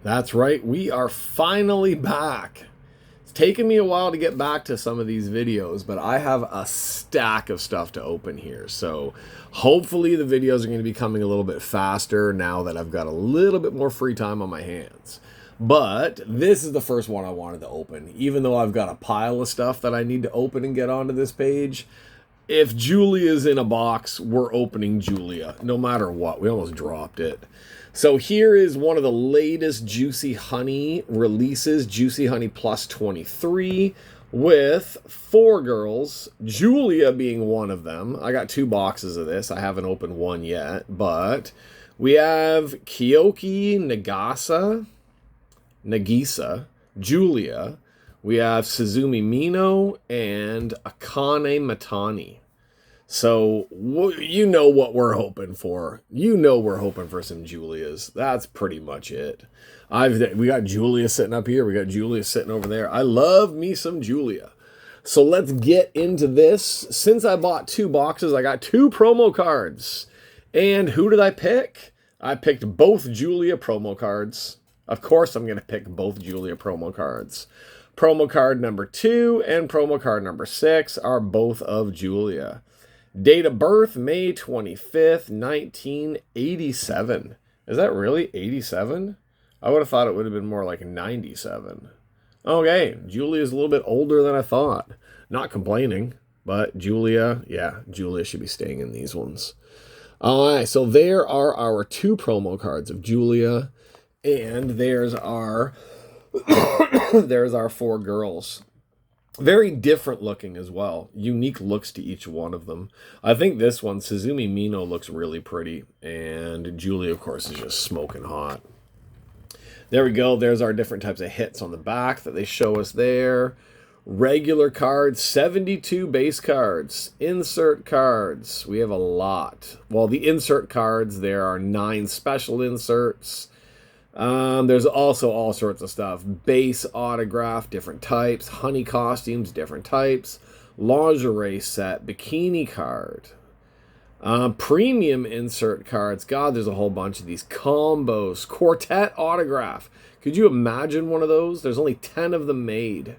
That's right, we are finally back. It's taken me a while to get back to some of these videos, but I have a stack of stuff to open here. So hopefully the videos are going to be coming a little bit faster now that I've got a little bit more free time on my hands. But this is the first one I wanted to open, even though I've got a pile of stuff that I need to open and get onto this page. If Julia's in a box, we're opening Julia, no matter what. We almost dropped it. So here is one of the latest Juicy Honey releases, Juicy Honey Plus 23, with 4 girls, Julia being one of them. I got 2 boxes of this. I haven't opened one yet, but we have Koiki, Nagisa, Julia. We have Suzume, Mino, and Akane, Mitani. So, you know what we're hoping for. You know we're hoping for some Julias. That's pretty much it. We got Julia sitting up here. We got Julia sitting over there. I love me some Julia. So let's get into this. Since I bought 2 boxes, I got 2 promo cards. And who did I pick? I picked both Julia promo cards. Of course, I'm going to pick both Julia promo cards. Promo card number 2 and promo card number 6 are both of Julia. Date of birth, May 25th, 1987. Is that really 87? I would have thought it would have been more like 97. Okay, Julia's a little bit older than I thought. Not complaining, but Julia should be staying in these ones. All right, so there are our 2 promo cards of Julia, and there's our 4 girls. Very different looking as well. Unique looks to each one of them. I think this one, Suzume Mino, looks really pretty. And Julia, of course, is just smoking hot. There we go. There's our different types of hits on the back that they show us there. Regular cards, 72 base cards. Insert cards. We have a lot. Well, the insert cards, there are 9 special inserts. There's also all sorts of stuff. Base autograph, different types. Honey costumes, different types. Lingerie set, bikini card. Premium insert cards. God, there's a whole bunch of these. Combos, quartet autograph. Could you imagine one of those? There's only 10 of them made.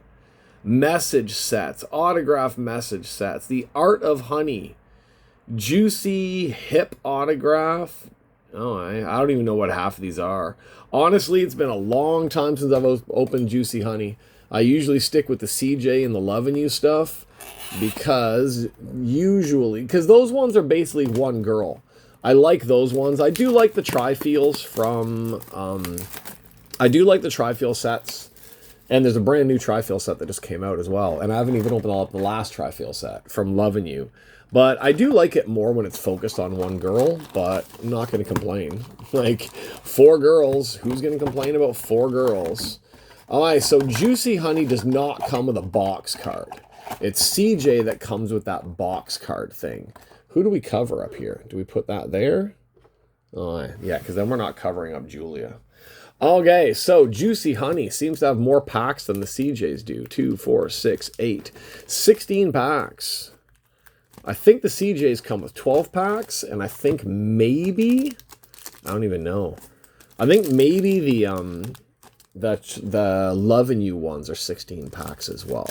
Message sets, autograph message sets. The Art of Honey. Juicy hip autograph. Oh, I don't even know what half of these are. Honestly, it's been a long time since I've opened Juicy Honey. I usually stick with the CJ and the Lovin' You stuff because those ones are basically one girl. I like those ones. I do like the tri-feels from, I do like the tri-feel sets. And there's a brand new tri-feel set that just came out as well. And I haven't even opened up the last tri-feel set from Lovin' You. But I do like it more when it's focused on one girl, but I'm not going to complain. Like, 4 girls. Who's going to complain about 4 girls? All right, so Juicy Honey does not come with a box card. It's CJ that comes with that box card thing. Who do we cover up here? Do we put that there? Oh, yeah, because then we're not covering up Julia. Okay, so Juicy Honey seems to have more packs than the CJs do. 2, 4, 6, 8. 16 packs. I think the CJs come with 12 packs, and I think maybe, I don't even know. I think maybe the Lovin' You ones are 16 packs as well.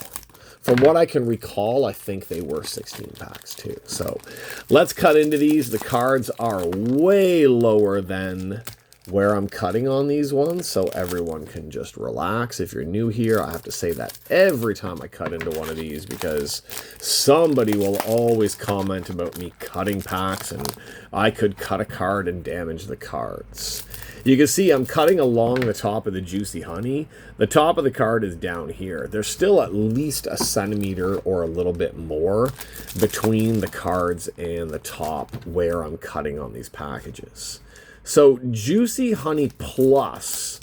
From what I can recall, I think they were 16 packs too. So let's cut into these. The cards are way lower than where I'm cutting on these ones, so everyone can just relax. If you're new here, I have to say that every time I cut into one of these because somebody will always comment about me cutting packs and I could cut a card and damage the cards. You can see I'm cutting along the top of the Juicy Honey. The top of the card is down here. There's still at least a centimeter or a little bit more between the cards and the top where I'm cutting on these packages. So Juicy Honey Plus,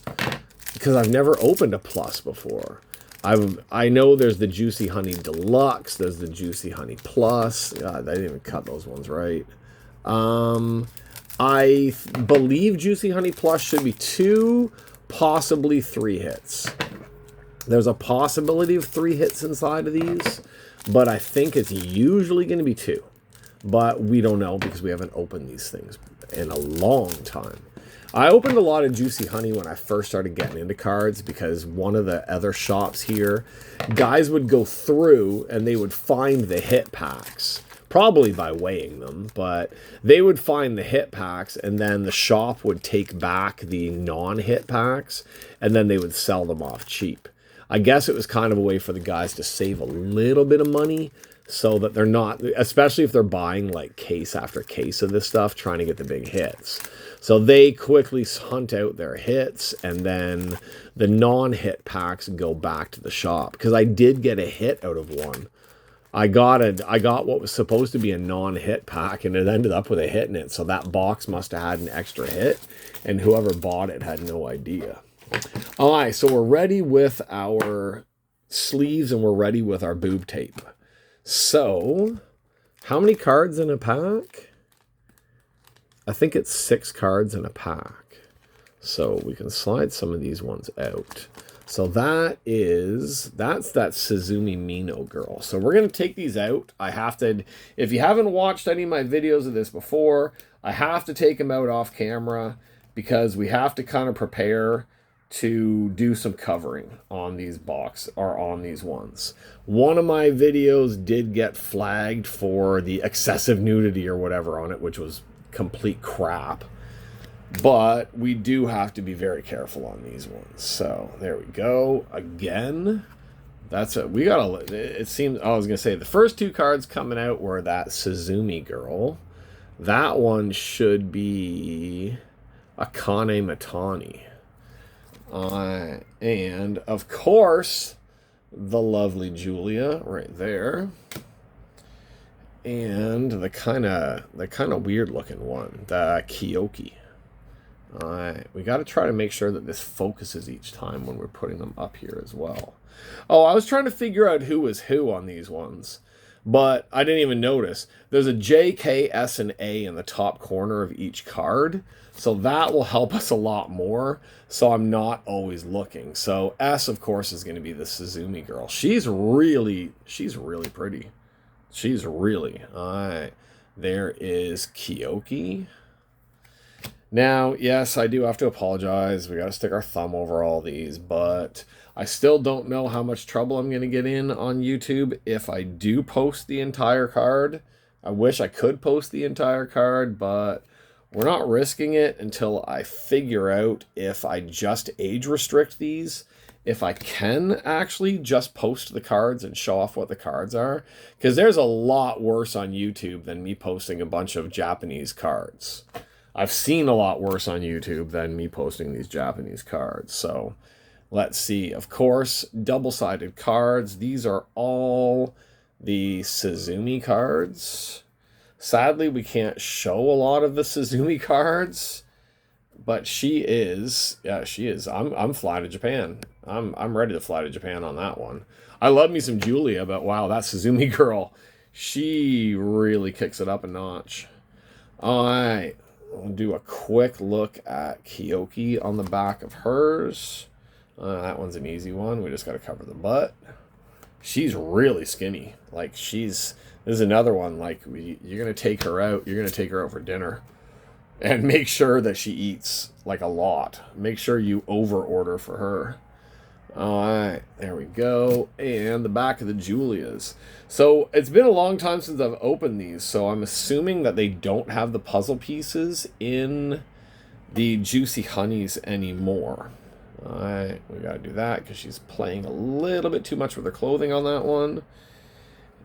because I've never opened a Plus before. I know there's the Juicy Honey Deluxe, there's the Juicy Honey Plus. God, I didn't even cut those ones right. I believe Juicy Honey Plus should be 2, possibly 3 hits. There's a possibility of 3 hits inside of these, but I think it's usually going to be 2. But we don't know because we haven't opened these things in a long time. I opened a lot of Juicy Honey when I first started getting into cards because one of the other shops here, guys would go through and they would find the hit packs, probably by weighing them, but they would find the hit packs and then the shop would take back the non-hit packs and then they would sell them off cheap. I guess it was kind of a way for the guys to save a little bit of money so that they're not, especially if they're buying like case after case of this stuff, trying to get the big hits. So they quickly hunt out their hits, and then the non-hit packs go back to the shop. Because I did get a hit out of one. I got what was supposed to be a non-hit pack, and it ended up with a hit in it. So that box must have had an extra hit, and whoever bought it had no idea. All right, so we're ready with our sleeves, and we're ready with our boob tape. So, how many cards in a pack? I think it's 6 cards in a pack. So we can slide some of these ones out. So that's that Suzume Mino girl. So we're going to take these out. I have to, if you haven't watched any of my videos of this before, I have to take them out off camera because we have to kind of prepare to do some covering on these on these ones. One of my videos did get flagged for the excessive nudity or whatever on it, which was complete crap, but we do have to be very careful on these ones. So there we go. Again, that's it. We gotta, it seems, I was gonna say the first 2 cards coming out were that Suzume girl. That one should be Akane Mitani. And of course the lovely Julia right there. And the kind of weird looking one, the Koiki. Alright, we got to try to make sure that this focuses each time when we're putting them up here as well. Oh, I was trying to figure out who was who on these ones, but I didn't even notice. There's a J, K, S, and A in the top corner of each card, so that will help us a lot more, so I'm not always looking. So S, of course, is going to be the Suzume girl. She's really pretty. She's really, all right. There is Koiki. Now, yes, I do have to apologize. We got to stick our thumb over all these, but I still don't know how much trouble I'm going to get in on YouTube if I do post the entire card. I wish I could post the entire card, but we're not risking it until I figure out if I just age restrict these. If I can actually just post the cards and show off what the cards are. Because there's a lot worse on YouTube than me posting a bunch of Japanese cards. I've seen a lot worse on YouTube than me posting these Japanese cards. So let's see. Of course, double-sided cards. These are all the Suzume cards. Sadly, we can't show a lot of the Suzume cards. But she is. I'm flying to Japan. I'm ready to fly to Japan on that one. I love me some Julia, but wow, that Suzume girl, she really kicks it up a notch. All right, we'll do a quick look at Koiki on the back of hers. That one's an easy one. We just got to cover the butt. She's really skinny. Like this is another one. Like you're gonna take her out. You're gonna take her out for dinner. And make sure that she eats, like, a lot. Make sure you over-order for her. Alright, there we go. And the back of the Julias. So, it's been a long time since I've opened these, so I'm assuming that they don't have the puzzle pieces in the Juicy Honeys anymore. Alright, we gotta do that, because she's playing a little bit too much with her clothing on that one.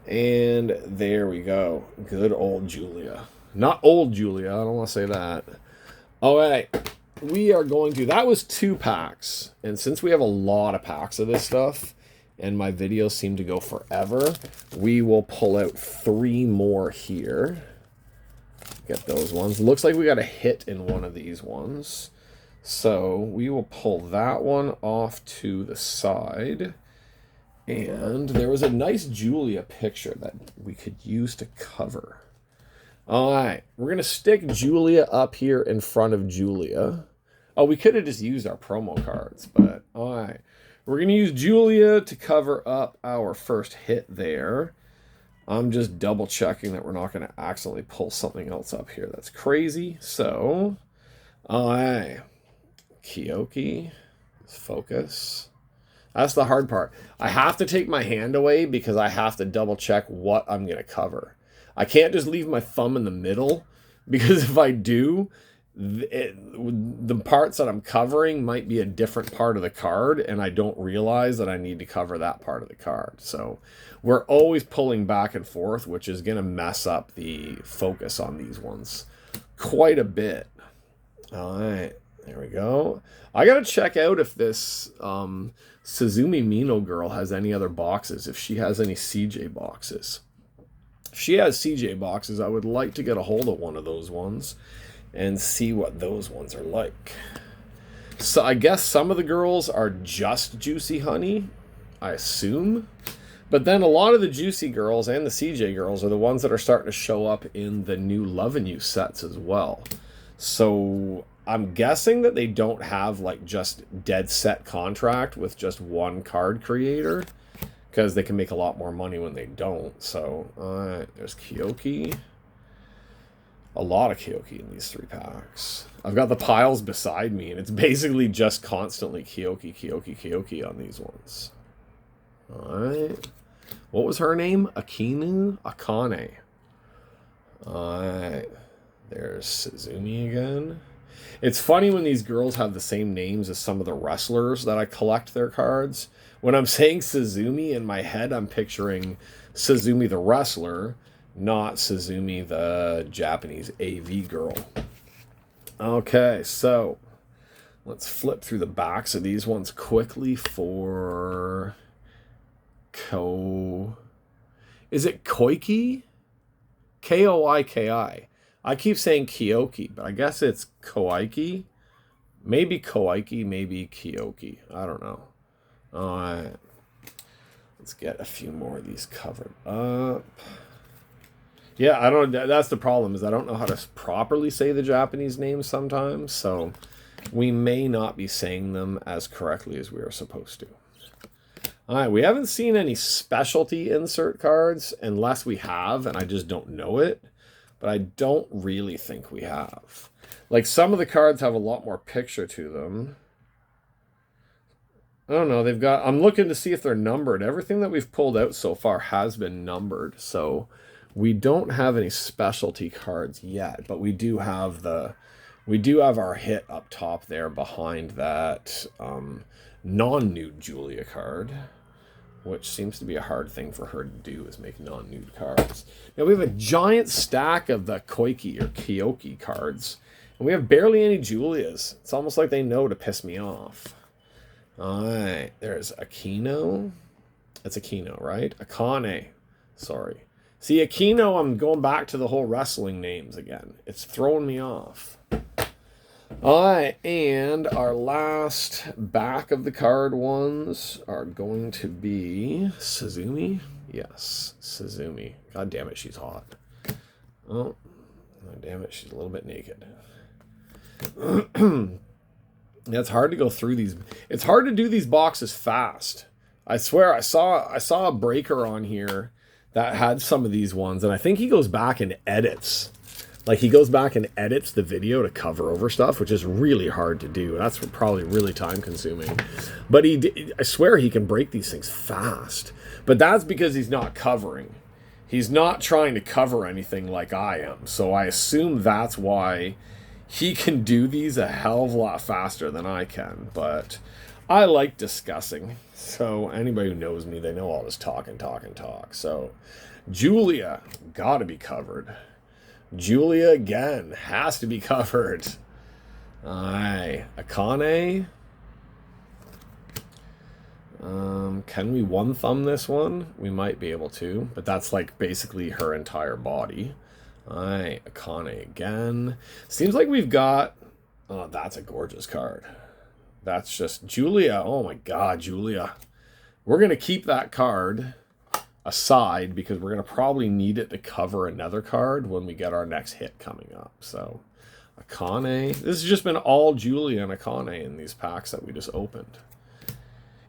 And there we go. Good old Julia. Not old Julia, I don't want to say that. All right, we are going to, that was 2 packs. And since we have a lot of packs of this stuff, and my videos seem to go forever, we will pull out 3 more here. Get those ones. Looks like we got a hit in one of these ones. So we will pull that one off to the side. And there was a nice Julia picture that we could use to cover. All right, we're going to stick Julia up here in front of Julia. Oh, we could have just used our promo cards, but all right. We're going to use Julia to cover up our first hit there. I'm just double checking that we're not going to accidentally pull something else up here that's crazy. So, Alright. Koiki. Focus. That's the hard part. I have to take my hand away because I have to double check what I'm going to cover. I can't just leave my thumb in the middle because if I do, the parts that I'm covering might be a different part of the card and I don't realize that I need to cover that part of the card. So we're always pulling back and forth, which is going to mess up the focus on these ones quite a bit. All right, there we go. I got to check out if this Suzume Mino girl has any other boxes, if she has any CJ boxes. If she has CJ boxes, I would like to get a hold of one of those ones and see what those ones are like. So I guess some of the girls are just Juicy Honey, I assume. But then a lot of the Juicy girls and the CJ girls are the ones that are starting to show up in the new Lovin' You sets as well. So I'm guessing that they don't have like just dead set contract with just one card creator, because they can make a lot more money when they don't. So there's Koiki. A lot of Koiki in these 3 packs. I've got the piles beside me, and it's basically just constantly Koiki, Koiki, Koiki on these ones. Alright. What was her name? Akane. Alright. There's Suzume again. It's funny when these girls have the same names as some of the wrestlers that I collect their cards. When I'm saying Suzume, in my head, I'm picturing Suzume the wrestler, not Suzume the Japanese AV girl. Okay, so let's flip through the backs of these ones quickly for Is it Koiki? Koiki. I keep saying Koiki, but I guess it's Koiki. Maybe Koiki, maybe Koiki. I don't know. All right. Let's get a few more of these covered up. Yeah, I don't. That's the problem, is I don't know how to properly say the Japanese names sometimes, so we may not be saying them as correctly as we are supposed to. All right, we haven't seen any specialty insert cards, unless we have, and I just don't know it. But I don't really think we have. Like, some of the cards have a lot more picture to them. I don't know, they've got... I'm looking to see if they're numbered. Everything that we've pulled out so far has been numbered, so we don't have any specialty cards yet, but we do have our hit up top there behind that non-nude Julia card, which seems to be a hard thing for her to do, is make non-nude cards. Now we have a giant stack of the Koiki or Koiki cards, and we have barely any Julias. It's almost like they know to piss me off. Alright, there's Akino. That's Akino, right? Akane. Sorry. See, Akino, I'm going back to the whole wrestling names again. It's throwing me off. Alright, and our last back of the card ones are going to be Suzume. Yes, Suzume. God damn it, she's hot. Oh, God damn it, she's a little bit naked. It's hard to go through these. It's hard to do these boxes fast. I swear, I saw a breaker on here that had some of these ones, and I think he goes back and edits. Like, he goes back and edits the video to cover over stuff, which is really hard to do. That's probably really time-consuming. But I swear he can break these things fast. But that's because he's not covering. He's not trying to cover anything like I am. So I assume that's why he can do these a hell of a lot faster than I can. But I like discussing. So anybody who knows me, they know I'll just talk and talk and talk. So Julia, gotta be covered. Julia, again, has to be covered. Aye. Akane. Can we one thumb this one? We might be able to, but that's like basically her entire body. Aye. Akane again. Seems like we've got... Oh, that's a gorgeous card. That's just Julia. Oh my god, Julia. We're going to keep that card aside because we're going to probably need it to cover another card when we get our next hit coming up. So, Akane. This has just been all Julia and Akane in these packs that we just opened.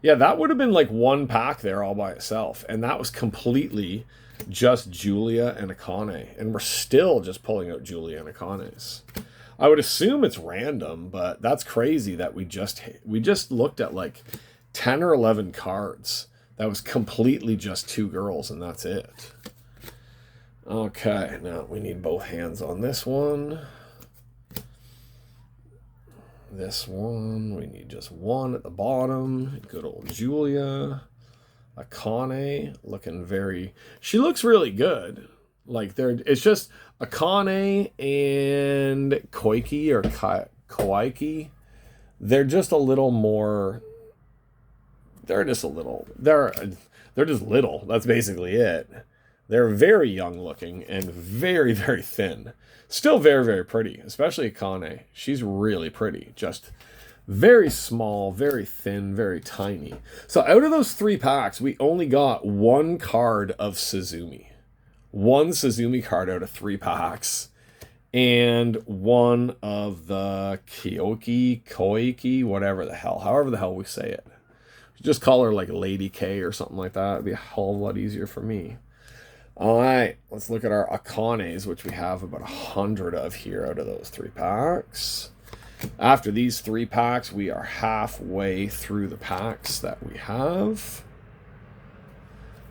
Yeah, that would have been like one pack there all by itself. And that was completely just Julia and Akane. And we're still just pulling out Julia and Akanes. I would assume it's random, but that's crazy that we just looked at like 10 or 11 cards. That was completely just 2 girls, and that's it. Okay, now we need both hands on this one. This one, we need just one at the bottom. Good old Julia. Akane, looking very... She looks really good. Like, it's just Akane and Koiki, or Koiki. They're just a little more... They're just little. That's basically it. They're very young looking and very, very thin. Still very, very pretty, especially Akane. She's really pretty. Just very small, very thin, very tiny. So out of those 3 packs, we only got 1 card of Suzume. 1 Suzume card out of 3 packs. And 1 of the Koiki, whatever the hell, however the hell we say it. Just call her like Lady K or something like that. It'd be a hell of a lot easier for me. All right, let's look at our Akanes, which we have about 100 of here out of those 3 packs. After these 3 packs, we are halfway through the packs that we have.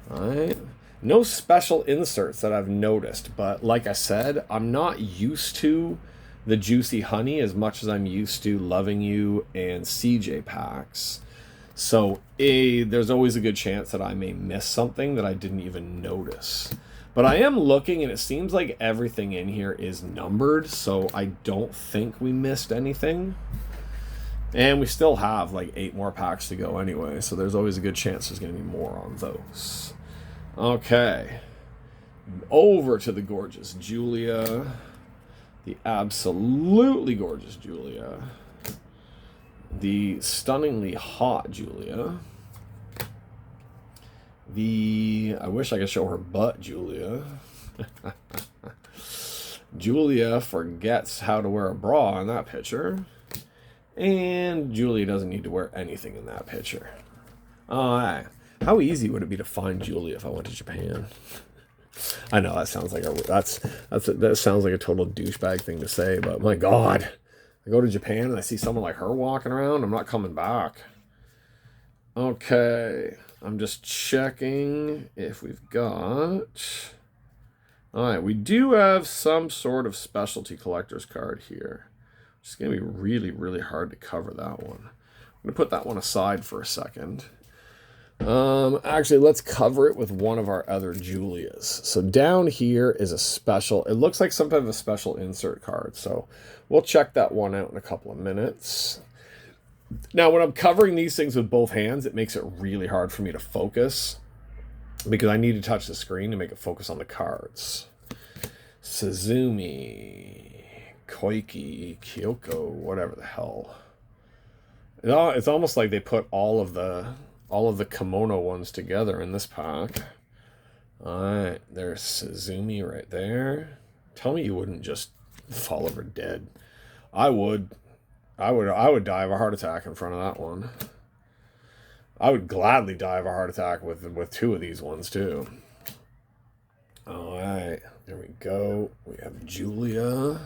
All right. No special inserts that I've noticed, but like I said, I'm not used to the Juicy Honey as much as I'm used to Loving You and CJ packs. So there's always a good chance that I may miss something that I didn't even notice. But I am looking, and it seems like everything in here is numbered, so I don't think we missed anything. And we still have like 8 more packs to go anyway, so there's always a good chance there's going to be more on those. Okay. Over to the gorgeous Julia. The absolutely gorgeous Julia. The stunningly hot Julia. I wish I could show her butt Julia. Julia forgets how to wear a bra in that picture. And Julia doesn't need to wear anything in that picture. Alright. How easy would it be to find Julia if I went to Japan? I know that sounds like that sounds like a total douchebag thing to say, but my God. I go to Japan and I see someone like her walking around, I'm not coming back. Okay, I'm just checking if we've got... Alright, we do have some sort of specialty collector's card here. It's going to be really, really hard to cover that one. I'm going to put that one aside for a second. Actually, let's cover it with one of our other Julias. So down here is a special, it looks like some type of a special insert card. So we'll check that one out in a couple of minutes. Now, when I'm covering these things with both hands, it makes it really hard for me to focus because I need to touch the screen to make it focus on the cards. Suzume, Koiki, Kyoko, whatever the hell. It's almost like they put all of the kimono ones together in this pack. Alright, there's Suzume right there. Tell me you wouldn't just fall over dead. I would die of a heart attack in front of that one. I would gladly die of a heart attack with 2 of these ones too. Alright, there we go. We have Julia.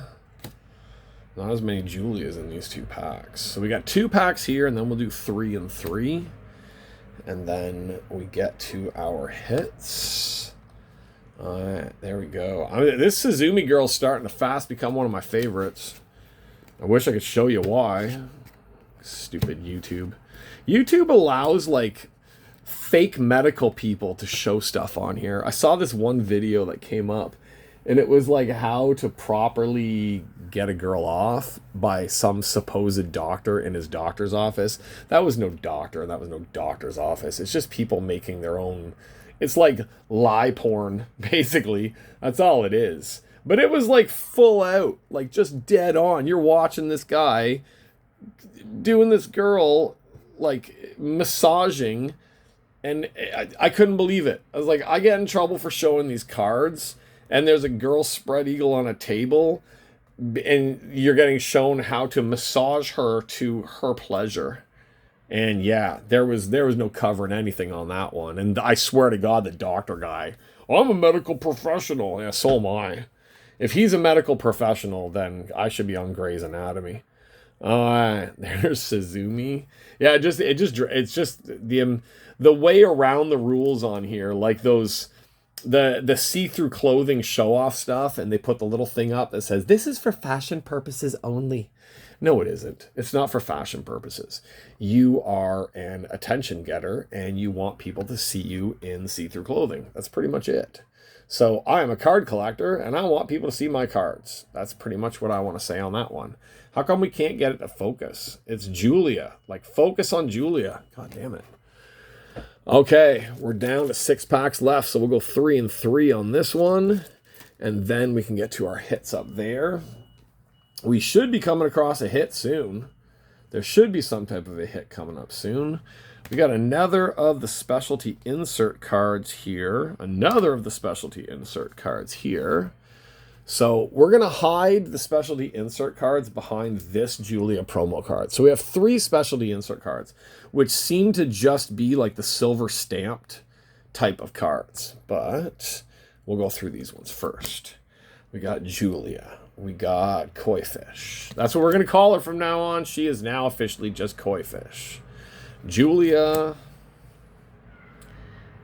Not as many Julias in these 2 packs. So we got 2 packs here, and then we'll do 3 and 3. And then we get to our hits. Alright, there we go. I mean, this Suzume girl's starting to fast become one of my favorites. I wish I could show you why. Stupid YouTube. YouTube allows, like, fake medical people to show stuff on here. I saw this one video that came up, and it was, like, how to properly get a girl off by some supposed doctor in his doctor's office. That was no doctor. That was no doctor's office. It's just people making their own... It's like lie porn, basically. That's all it is. But it was like full out, like just dead on. You're watching this guy doing this girl, like massaging, and I couldn't believe it. I was like, I get in trouble for showing these cards, and there's a girl spread eagle on a table, and you're getting shown how to massage her to her pleasure. And yeah, there was no covering anything on that one. And I swear to God, the doctor guy, I'm a medical professional. Yeah, so am I. If he's a medical professional, then I should be on Grey's Anatomy. There's Suzume. Yeah, it's just the way around the rules on here, like those the see-through clothing show-off stuff, and they put the little thing up that says this is for fashion purposes only. No, it isn't. It's not for fashion purposes. You are an attention getter, and you want people to see you in see-through clothing. That's pretty much it. So I am a card collector, and I want people to see my cards. That's pretty much what I want to say on that one. How come we can't get it to focus? It's Julia. Like, focus on Julia. God damn it. Okay, we're down to 6 packs left, so we'll go 3 and 3 on this one, and then we can get to our hits up there. We should be coming across a hit soon. There should be some type of a hit coming up soon. We got another of the specialty insert cards here. Another of the specialty insert cards here. So we're going to hide the specialty insert cards behind this Julia promo card. So we have 3 specialty insert cards, which seem to just be like the silver stamped type of cards. But we'll go through these ones first. We got Julia. We got Koi Fish. That's what we're going to call her from now on. She is now officially just Koi Fish. Julia.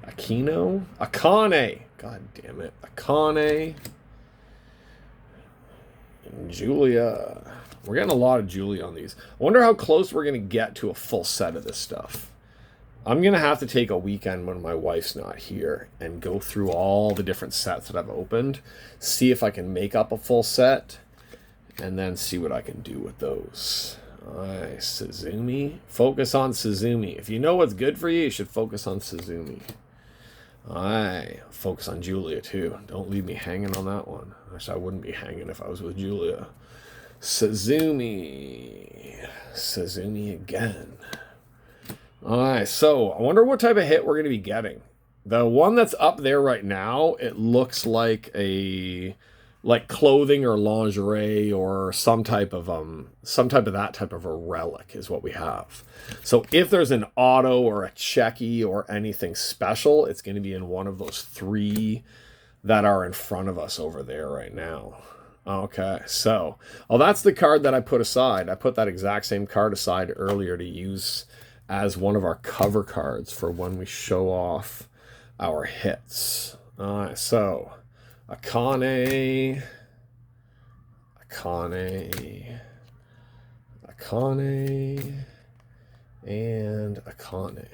Akane. God damn it. Akane. And Julia. We're getting a lot of Julia on these. I wonder how close we're going to get to a full set of this stuff. I'm going to have to take a weekend when my wife's not here and go through all the different sets that I've opened, see if I can make up a full set, and then see what I can do with those. All right, Suzume. Focus on Suzume. If you know what's good for you, you should focus on Suzume. All right, focus on Julia, too. Don't leave me hanging on that one. Actually, I wouldn't be hanging if I was with Julia. Suzume. Suzume again. All right, so I wonder what type of hit we're going to be getting. The one that's up there right now, it looks like clothing or lingerie or some type of that type of a relic is what we have. So if there's an auto or a checky or anything special, it's going to be in one of those 3 that are in front of us over there right now. Okay, so that's the card that I put aside. I put that exact same card aside earlier to use as one of our cover cards for when we show off our hits. All right, so Akane, and Akane.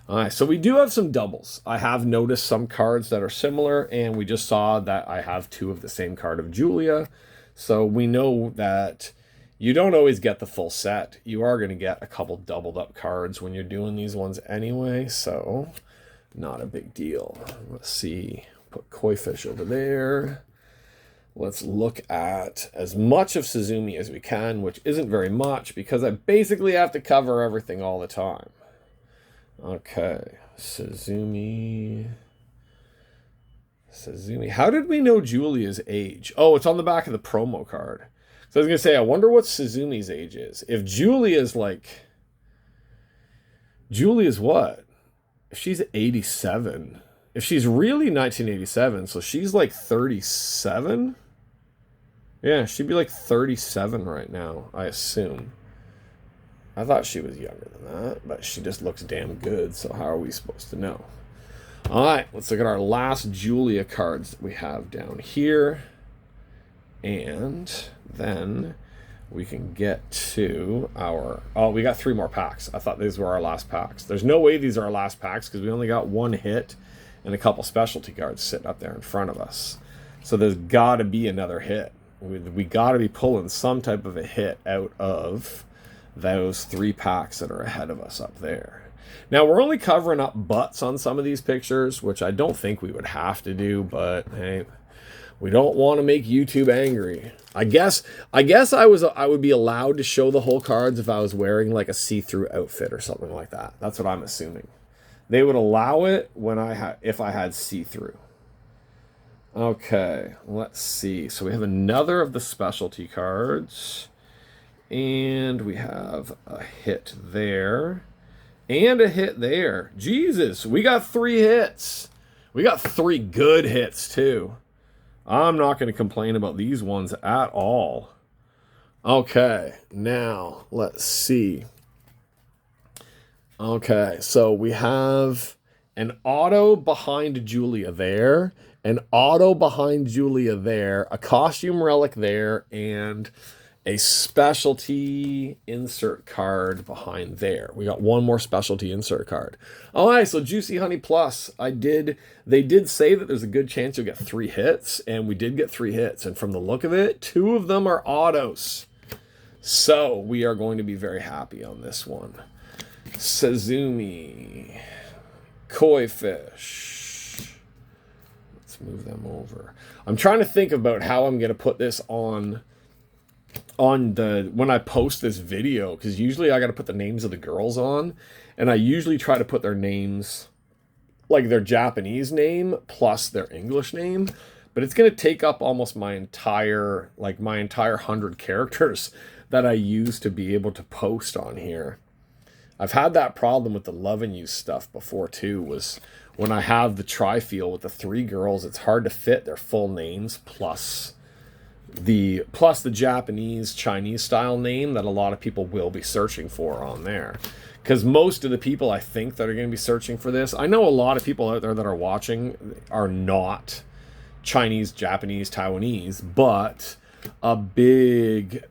All right, so we do have some doubles. I have noticed some cards that are similar, and we just saw that I have 2 of the same card of Julia. So we know that you don't always get the full set. You are going to get a couple doubled up cards when you're doing these ones anyway, so not a big deal. Let's see. Put Koi Fish over there. Let's look at as much of Suzume as we can, which isn't very much because I basically have to cover everything all the time. Okay, Suzume. How did we know Julia's age? Oh, it's on the back of the promo card. So I was going to say, I wonder what Suzume's age is. If Julia's what? If she's 87. If she's really 1987, so she's like 37? Yeah, she'd be like 37 right now, I assume. I thought she was younger than that, but she just looks damn good, so how are we supposed to know? All right, let's look at our last Julia cards that we have down here. And then we can get to our... Oh, we got 3 more packs. I thought these were our last packs. There's no way these are our last packs because we only got 1 hit and a couple specialty cards sitting up there in front of us. So there's got to be another hit. We got to be pulling some type of a hit out of those 3 packs that are ahead of us up there. Now, we're only covering up butts on some of these pictures, which I don't think we would have to do, but hey... We don't want to make YouTube angry. I guess I would be allowed to show the whole cards if I was wearing like a see-through outfit or something like that. That's what I'm assuming. They would allow it if I had see-through. Okay, let's see. So we have another of the specialty cards. And we have a hit there. And a hit there. Jesus, we got 3 hits. We got 3 good hits too. I'm not going to complain about these ones at all. Okay, now let's see. Okay, so we have an auto behind Julia there, an auto behind Julia there, a costume relic there, and a specialty insert card behind there. We got one more specialty insert card. All right, so Juicy Honey Plus. They did say that there's a good chance you'll get 3 hits, and we did get 3 hits. And from the look of it, 2 of them are autos. So we are going to be very happy on this one. Suzume, Koi Fish. Let's move them over. I'm trying to think about how I'm going to put this on when I post this video, because usually I got to put the names of the girls on, and I usually try to put their names, like their Japanese name plus their English name, but it's going to take up almost my entire 100 characters that I use to be able to post on here. I've had that problem with the Love and You stuff before too, was when I have the tri-feel with the 3 girls, it's hard to fit their full names plus the Japanese Chinese style name that a lot of people will be searching for on there. Because most of the people I think that are going to be searching for this, I know a lot of people out there that are watching are not Chinese, Japanese, Taiwanese, but a big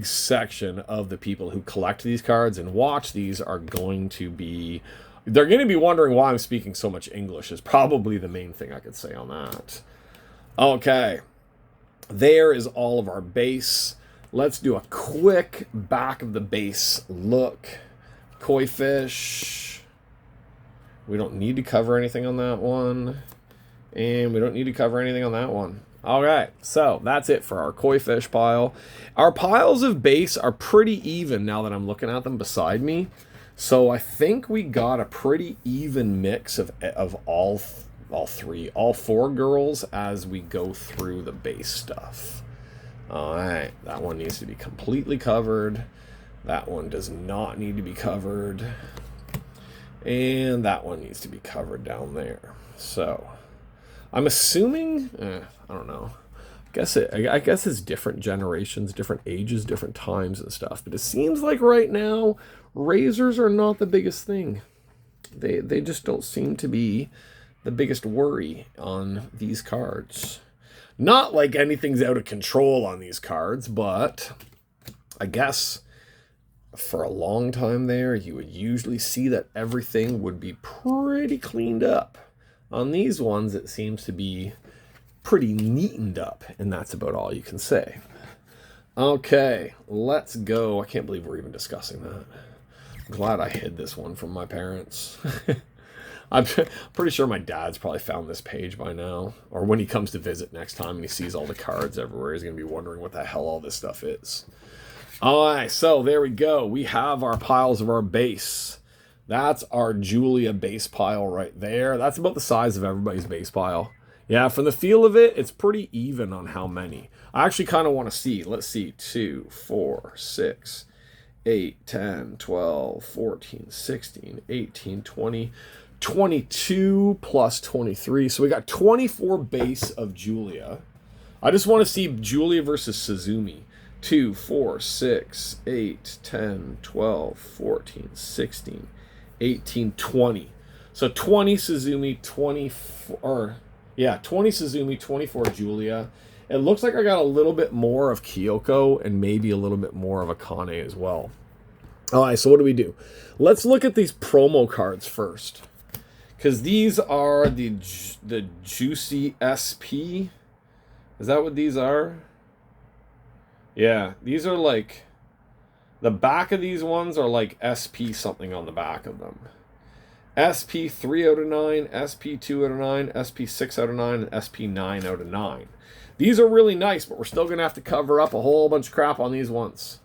section of the people who collect these cards and watch these are going to be, they're going to be wondering why I'm speaking so much English is probably the main thing I could say on that. Okay. There is all of our base. Let's do a quick back of the base look. Koi Fish. We don't need to cover anything on that one. And we don't need to cover anything on that one. Alright, so that's it for our Koi Fish pile. Our piles of base are pretty even now that I'm looking at them beside me. So I think we got a pretty even mix of all 4 girls as we go through the base stuff. Alright, that one needs to be completely covered. That one does not need to be covered. And that one needs to be covered down there. So, I'm assuming, I don't know. I guess it's different generations, different ages, different times and stuff. But it seems like right now, razors are not the biggest thing. They just don't seem to be the biggest worry on these cards. Not like anything's out of control on these cards, but I guess for a long time there, you would usually see that everything would be pretty cleaned up. On these ones, it seems to be pretty neatened up, and that's about all you can say. Okay, let's go. I can't believe we're even discussing that. I'm glad I hid this one from my parents. I'm pretty sure my dad's probably found this page by now. Or when he comes to visit next time and he sees all the cards everywhere, he's going to be wondering what the hell all this stuff is. Alright, so there we go. We have our piles of our base. That's our Julia base pile right there. That's about the size of everybody's base pile. Yeah, from the feel of it, it's pretty even on how many. I actually kind of want to see. Let's see. 2, 4, 6, 8, 10, 12, 14, 16, 18, 20, 22 plus 23. So we got 24 base of Julia. I just want to see Julia versus Suzume. 2, 4, 6, 8, 10, 12, 14, 16, 18, 20. So 20 Suzume, 24... Yeah, 20 Suzume, 24 Julia. It looks like I got a little bit more of Kyoko and maybe a little bit more of Akane as well. Alright, so what do we do? Let's look at these promo cards first. Because these are the Juicy SP. Is that what these are? Yeah, these are like... The back of these ones are like SP something on the back of them. SP 3 out of 9, SP 2 out of 9, SP 6 out of 9, and SP 9 out of 9. These are really nice, but we're still going to have to cover up a whole bunch of crap on these ones.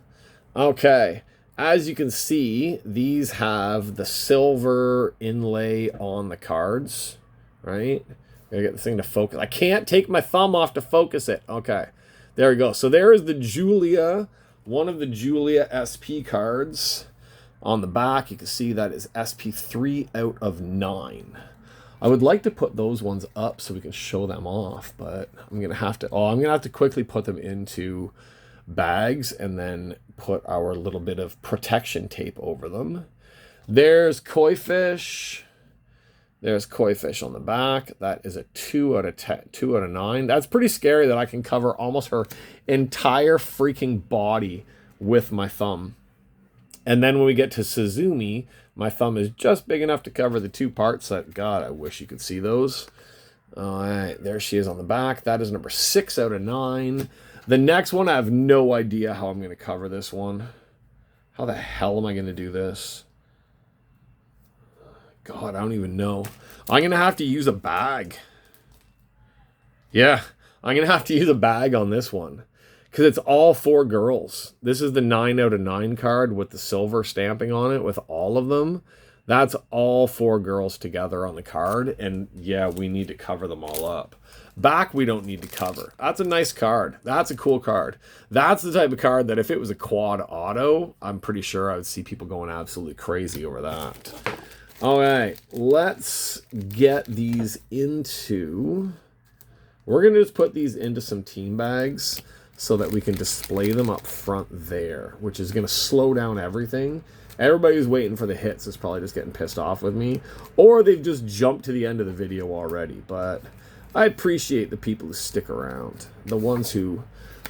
Okay, as you can see, these have the silver inlay on the cards, right? Gotta get this thing to focus. I can't take my thumb off to focus it. Okay, there we go. So there is the Julia, one of the Julia SP cards. On the back, you can see that is SP 3 out of 9. I would like to put those ones up so we can show them off, but I'm going to have to, I'm going to have to quickly put them into bags and then put our little bit of protection tape over them. There's koi fish. There's koi fish on the back. That is a 2 out of 10, 2 out of 9. That's pretty scary that I can cover almost her entire freaking body with my thumb. And then when we get to Suzume, my thumb is just big enough to cover the 2 parts that, God, I wish you could see those. All right, there she is on the back. That is number 6 out of 9. The next one, I have no idea how I'm going to cover this one. How the hell am I going to do this? God, I don't even know. I'm going to have to use a bag. Yeah, I'm going to have to use a bag on this one. Because it's all 4 girls. This is the 9 out of 9 card with the silver stamping on it with all of them. That's all 4 girls together on the card. And yeah, we need to cover them all up. Back, we don't need to cover. That's a nice card. That's a cool card. That's the type of card that if it was a quad auto, I'm pretty sure I would see people going absolutely crazy over that. All right, let's get these into... We're going to just put these into some team bags so that we can display them up front there, which is going to slow down everything. Everybody who's waiting for the hits is probably just getting pissed off with me, or they've just jumped to the end of the video already. But I appreciate the people who stick around, the ones who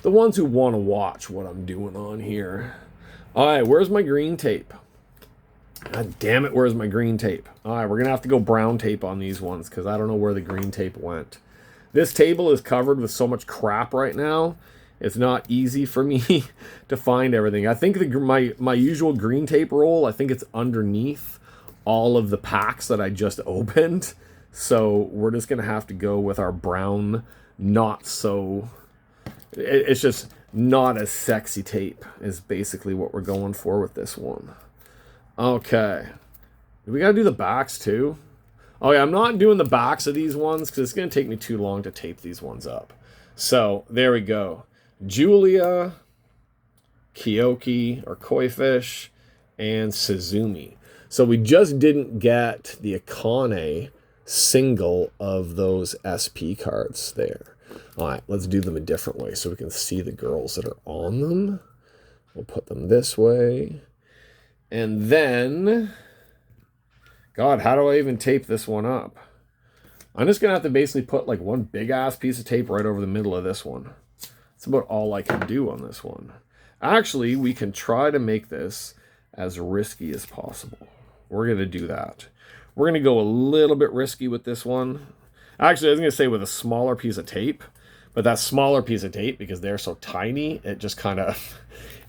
want to watch what I'm doing on here. All right, where's my green tape? God damn it, where's my green tape? All right, we're going to have to go brown tape on these ones because I don't know where the green tape went. This table is covered with so much crap right now. It's not easy for me to find everything. I think my usual green tape roll, I think it's underneath all of the packs that I just opened. So we're just going to have to go with our brown, not so... It's just not as sexy tape is basically what we're going for with this one. Okay. We got to do the backs too. Oh yeah, I'm not doing the backs of these ones because it's going to take me too long to tape these ones up. So there we go. Julia, Koiki or koi fish, and Suzume. So we just didn't get the Akane single of those SP cards there. All right, let's do them a different way so we can see the girls that are on them. We'll put them this way. And then, God, how do I even tape this one up? I'm just going to have to basically put like one big ass piece of tape right over the middle of this one. That's about all I can do on this one. Actually, we can try to make this as risky as possible. We're going to do that. We're going to go a little bit risky with this one. Actually, I was going to say with a smaller piece of tape, but that smaller piece of tape, because they're so tiny, it just kind of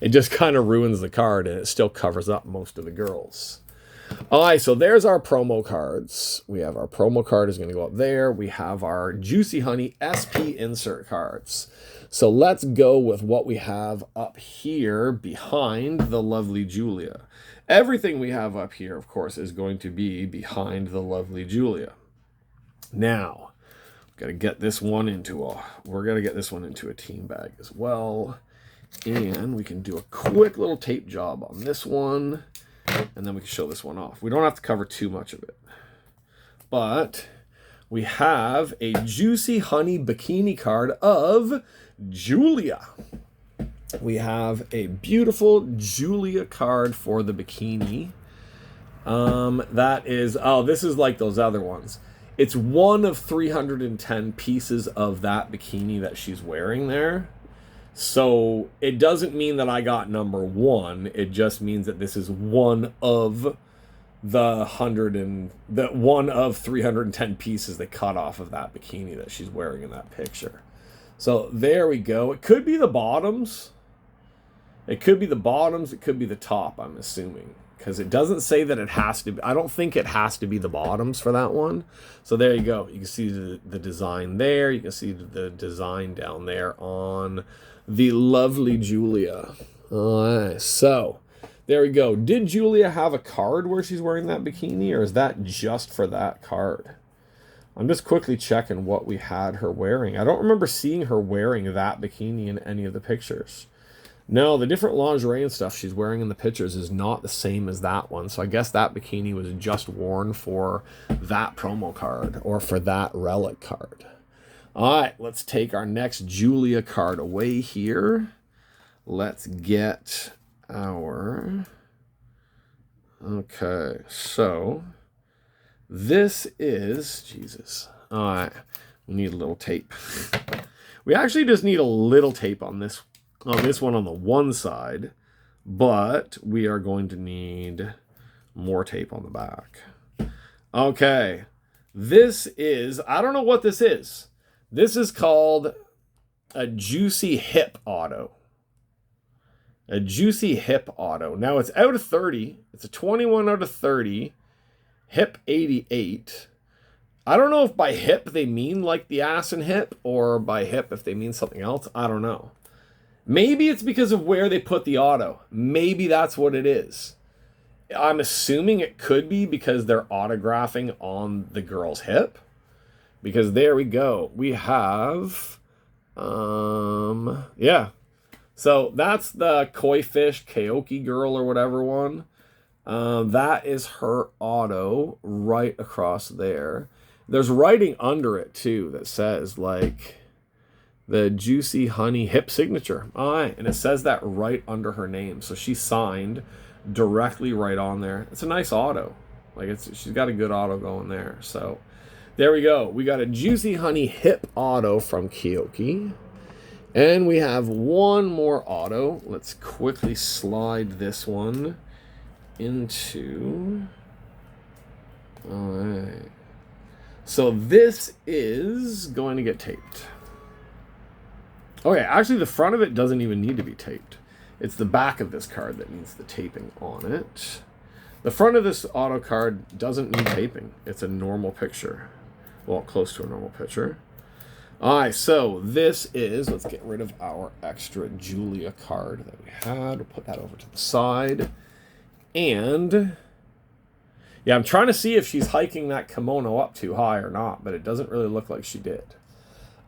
ruins the card, and it still covers up most of the girls. All right, so there's our promo cards. We have our promo card is going to go up there. We have our Juicy Honey SP insert cards. So let's go with what we have up here behind the lovely Julia. Everything we have up here, of course, is going to be behind the lovely Julia. Now, we're going to get this one into a team bag as well. And we can do a quick little tape job on this one. And then we can show this one off. We don't have to cover too much of it. But we have a Juicy Honey bikini card of Julia. We have a beautiful Julia card for the bikini. That is, this is like those other ones. It's one of 310 pieces of that bikini that she's wearing there. So it doesn't mean that I got number 1. It just means that this is one of one of 310 pieces they cut off of that bikini that she's wearing in that picture. So there we go. It could be the bottoms. It could be the bottoms. It could be the top, I'm assuming. Because it doesn't say that it has to be. I don't think it has to be the bottoms for that one. So there you go. You can see the design there. You can see the design down there on the lovely Julia. All right, so there we go. Did Julia have a card where she's wearing that bikini, or is that just for that card? I'm just quickly checking what we had her wearing. I don't remember seeing her wearing that bikini in any of the pictures. No, the different lingerie and stuff she's wearing in the pictures is not the same as that one. So I guess that bikini was just worn for that promo card or for that relic card. All right, let's take our next Julia card away here. Let's get our... Okay, so this is... Jesus. All right, we need a little tape. We actually just need a little tape on this one on the one side, but we are going to need more tape on the back. Okay, this is, I don't know what this is. This is called a Juicy Hip Auto. A Juicy Hip Auto. Now it's out of 30. It's a 21 out of 30. Hip 88. I don't know if by hip they mean like the ass and hip, or by hip if they mean something else. I don't know. Maybe it's because of where they put the auto. Maybe that's what it is. I'm assuming it could be because they're autographing on the girl's hip. Because there we go. We have... yeah. So that's the koi fish Koiki girl or whatever one. That is her auto right across there. There's writing under it too that says like the Juicy Honey Hip Signature. All right, and it says that right under her name. So she signed directly right on there. It's a nice auto. Like she's got a good auto going there. So there we go. We got a Juicy Honey Hip auto from Koiki. And we have one more auto. Let's quickly slide this one into... All right. So this is going to get taped. Okay, actually the front of it doesn't even need to be taped. It's the back of this card that needs the taping on it. The front of this auto card doesn't need taping. It's a normal picture. Well, close to a normal picture. All right, so this is, let's get rid of our extra Julia card that we had. We'll put that over to the side. And yeah, I'm trying to see if she's hiking that kimono up too high or not, but it doesn't really look like she did.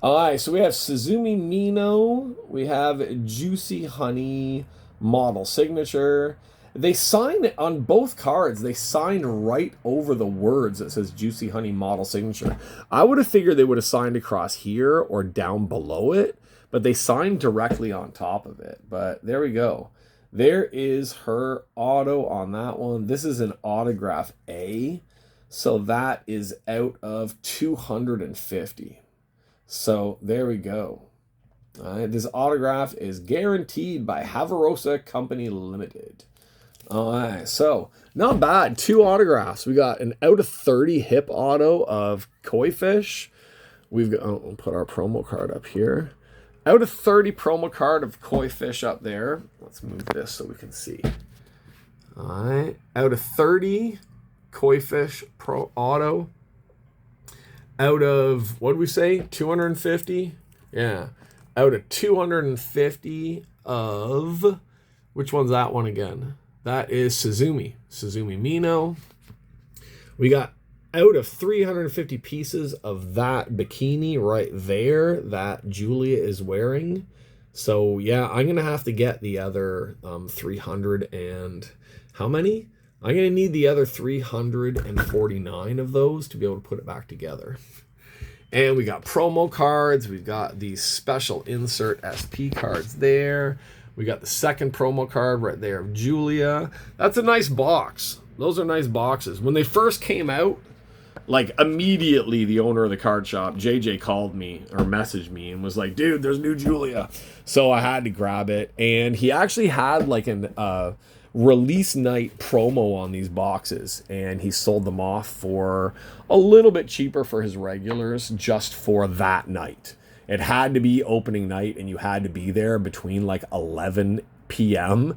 All right, so we have Suzume Mino. We have Juicy Honey model signature. They signed on both cards. They signed right over the words that says Juicy Honey model signature. I would have figured they would have signed across here or down below it, but they signed directly on top of it. But there we go. There is her auto on that one. This is an autograph A, so that is out of 250. So there we go. All right, this autograph is guaranteed by Havarosa Company Limited. All right, so not bad. 2 autographs. We got an out of 30 hip auto of koi fish. We've got, we'll put our promo card up here. Out of 30 promo card of koi fish up there. Let's move this so we can see. All right, out of 30 koi fish pro auto. Out of, what did we say? 250? Yeah. Out of 250 of, which one's that one again? That is Suzume Mino. We got out of 350 pieces of that bikini right there that Julia is wearing. So yeah, I'm going to have to get the other 300 and how many? I'm going to need the other 349 of those to be able to put it back together. And we got promo cards. We've got these special insert SP cards there. We got the second promo card right there of Julia. That's a nice box. Those are nice boxes. When they first came out, like immediately the owner of the card shop, JJ, called me or messaged me and was like, dude, there's new Julia. So I had to grab it. And he actually had like an release night promo on these boxes. And he sold them off for a little bit cheaper for his regulars just for that night. It had to be opening night, and you had to be there between like 11 p.m.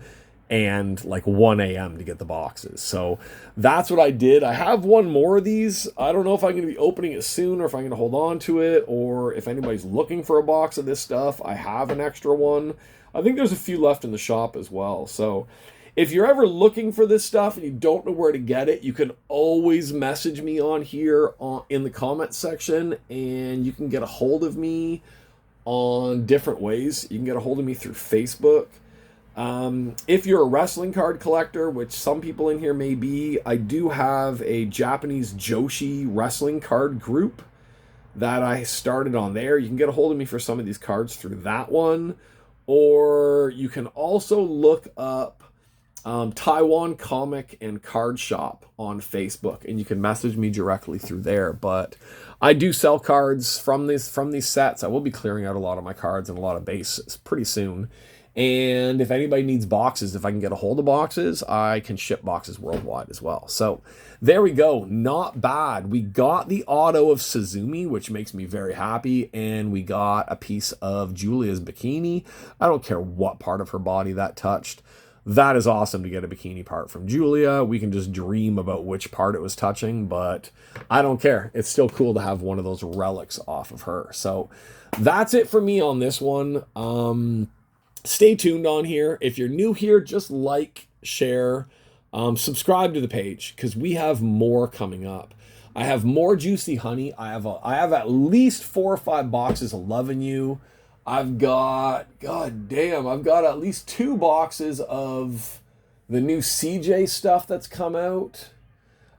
and like 1 a.m. to get the boxes. So that's what I did. I have one more of these. I don't know if I'm going to be opening it soon or if I'm going to hold on to it, or if anybody's looking for a box of this stuff. I have an extra one. I think there's a few left in the shop as well. So if you're ever looking for this stuff and you don't know where to get it, you can always message me on here in the comment section, and you can get a hold of me on different ways. You can get a hold of me through Facebook. If you're a wrestling card collector, which some people in here may be, I do have a Japanese Joshi wrestling card group that I started on there. You can get a hold of me for some of these cards through that one. Or you can also look up Taiwan Comic and Card Shop on Facebook, and you can message me directly through there. But I do sell cards from these sets. I will be clearing out a lot of my cards and a lot of bases pretty soon. And if anybody needs boxes, if I can get a hold of boxes, I can ship boxes worldwide as well. So there we go. Not bad. We got the auto of Suzume, which makes me very happy. And we got a piece of Julia's bikini. I don't care what part of her body that touched. That is awesome to get a bikini part from Julia. We can just dream about which part it was touching, but I don't care. It's still cool to have one of those relics off of her. So that's it for me on this one. Stay tuned on here. If you're new here, just like, share, subscribe to the page, because we have more coming up. I have more Juicy Honey. I have at least 4 or 5 boxes of Lovin' You. I've got at least 2 boxes of the new CJ stuff that's come out.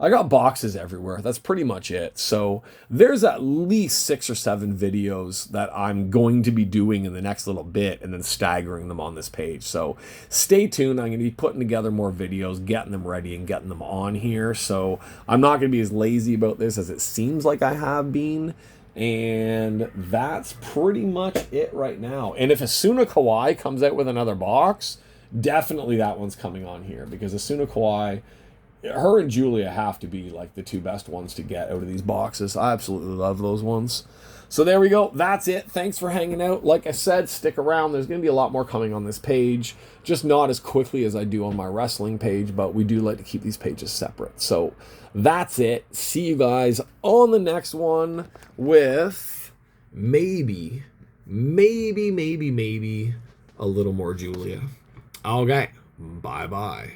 I got boxes everywhere. That's pretty much it. So there's at least 6 or 7 videos that I'm going to be doing in the next little bit and then staggering them on this page. So stay tuned. I'm going to be putting together more videos, getting them ready and getting them on here. So I'm not going to be as lazy about this as it seems like I have been. And that's pretty much it right now. And if Asuna Kawai comes out with another box, definitely that one's coming on here, because Asuna Kawai, her and Julia have to be like the 2 best ones to get out of these boxes. I absolutely love those ones. So there we go. That's it. Thanks for hanging out. Like I said, stick around. There's going to be a lot more coming on this page. Just not as quickly as I do on my wrestling page, but we do like to keep these pages separate. So that's it. See you guys on the next one with maybe a little more Julia. Okay. Bye-bye.